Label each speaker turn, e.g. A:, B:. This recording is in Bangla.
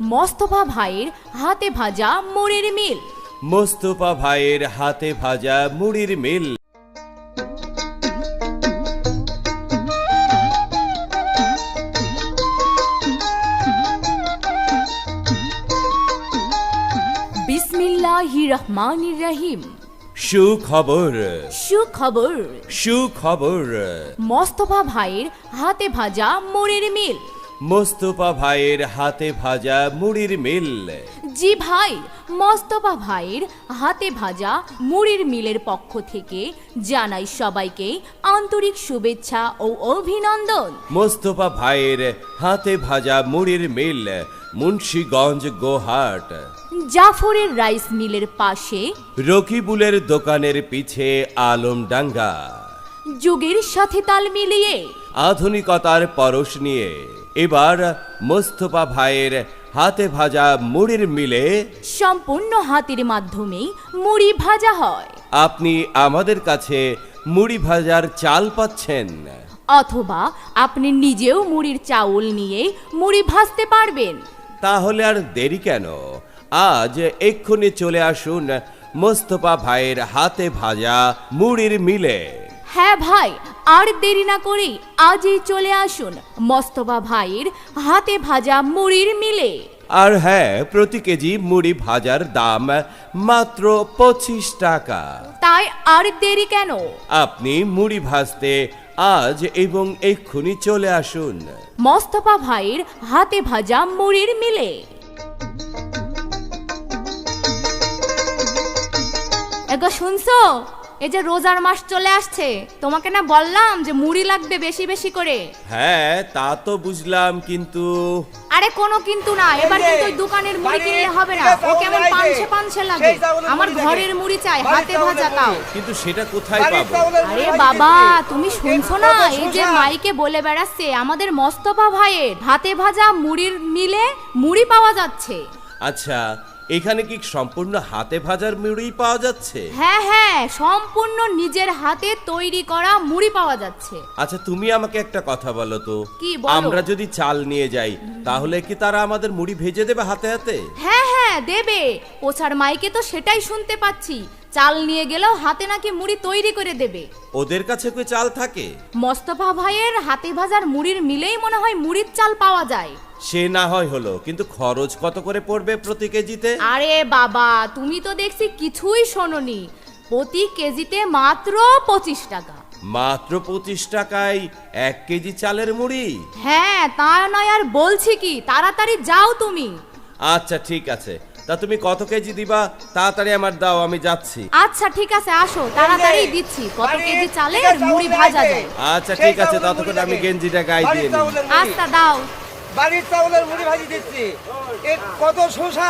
A: মোস্তফা ভাইয়ের হাতে ভাজা মুড়ির মিল।
B: মোস্তফা ভাইয়ের হাতে ভাজা মুড়ির মিল।
A: বিসমিল্লাহির রহমানির রহিম।
B: সুখবর,
A: সুখবর,
B: সুখবর।
A: মোস্তফা ভাইয়ের হাতে ভাজা মুড়ির মিল।
B: মোস্তফা ভাইয়ের হাতে ভাজা মুড়ির মিল।
A: জি ভাই, মোস্তফা ভাইয়ের হাতে ভাজা মুড়ির মিলের পক্ষ থেকে জানাই সবাইকে আন্তরিক শুভেচ্ছা ও অভিনন্দন।
B: মোস্তফা ভাইয়ের হাতে ভাজা মুড়ির মিল, মুন্সিগঞ্জ গোহাট।
A: জাফরের রাইস মিলের পাশে,
B: রকিবুলের দোকানের পিছে আলমডাঙ্গা।
A: যুগের সাথে তাল মিলিয়ে,
B: আধুনিকতার পরশ নিয়ে এবার মোস্তফা ভাইয়ের হাতে ভাজা মুড়ির মিলে
A: সম্পূর্ণ হাতের মাধ্যমে মুড়ি ভাজা হয়।
B: আপনি আমাদের কাছে মুড়ি ভাজার চাল পাচ্ছেন,
A: অথবা আপনি নিজেও মুড়ির চাউল নিয়ে মুড়ি ভাজতে পারবেন।
B: তাহলে আর দেরি কেন? আজ এক্ষুনি চলে আসুন মোস্তফা ভাইয়ের হাতে ভাজা মুড়ির মিলে।
A: হ্যাঁ ভাই, আর দেরি না করে আজই চলে আসুন মোস্তফা ভাইয়ের হাতে ভাজা মুড়ির মিলে।
B: আর হ্যাঁ, প্রতি কেজি মুড়ি ভাজার দাম মাত্র 25 টাকা।
A: তাই আর দেরি কেন?
B: আপনি মুড়ি ভাজতে আজ এবং এক্ষুনি চলে আসুন
A: মোস্তফা ভাইয়ের হাতে ভাজা মুড়ির মিলে। এগো শুনছো, এই যে রোজার মাস চলে আসছে, তোমাকে না বললাম যে মুড়ি লাগবে বেশি বেশি করে?
B: হ্যাঁ, তা তো বুঝলাম, কিন্তু
A: আরে কোনো কিন্তু না, এবার কিন্তু ওই দোকানের মুড়ি কিনলে হবে না। ও কেমন পানছে পানছে লাগে। আমার ঘরের মুড়ি চাই, হাতে ভাজা তাও।
B: কিন্তু সেটা কোথায় পাবো?
A: আরে বাবা, তুমি শুনছো না? এই যে মাইকে বলে বেড়াচ্ছে আমাদের মোস্তফা ভাইয়ের হাতে ভাজা মুড়ির মিলে মুড়ি পাওয়া যাচ্ছে।
B: আচ্ছা, এখানে কি সম্পূর্ণ হাতে ভাজার মুড়ি পাওয়া যাচ্ছে?
A: হ্যাঁ হ্যাঁ, সম্পূর্ণ নিজের হাতে তৈরি করা মুড়ি পাওয়া যাচ্ছে।
B: আচ্ছা, তুমি আমাকে একটা কথা বলো তো,
A: কি বলো?
B: আমরা যদি চাল নিয়ে যাই তাহলে কি তারা আমাদের মুড়ি ভেজে দেবে হাতে হাতে?
A: হ্যাঁ হ্যাঁ দেবে, ওছার মাইকে তো সেটাই শুনতে পাচ্ছি। চাল নিয়ে গেলেও হাতে নাকি মুড়ি তৈরি করে দেবে।
B: ওদের কাছে কি চাল থাকে?
A: মোস্তফা ভাইয়ের হাতে ভাজার মুড়ির মিলেই মনে হয় মুড়ির চাল পাওয়া যায়।
B: সে না হয় হলো, কিন্তু খরচ কত করে পড়বে প্রতি কেজিতে?
A: আরে বাবা, তুমি তো দেখছি কিছুই শোনোনি। প্রতি কেজিতে মাত্র 25 টাকা।
B: মাত্র 25 টাকায় 1 কেজি চালের মুড়ি?
A: হ্যাঁ, তা নয় আর বলছি কি, তাড়াতাড়ি যাও তুমি।
B: আচ্ছা ঠিক আছে, তা তুমি কত কেজি দিবা? তাড়াতাড়ি আমার দাও, আমি যাচ্ছি।
A: আচ্ছা ঠিক আছে, আসো, তাড়াতাড়ি দিচ্ছি। কত কেজি চালের মুড়ি ভাজা যায়?
B: আচ্ছা ঠিক আছে, ততক্ষণ আমি গেঞ্জিটা গায়ে দিয়ে নিই।
A: আচ্ছা দাও।
C: বাড়ির চাউলের মুড়ি ভাজি দিচ্ছি, কত শসা।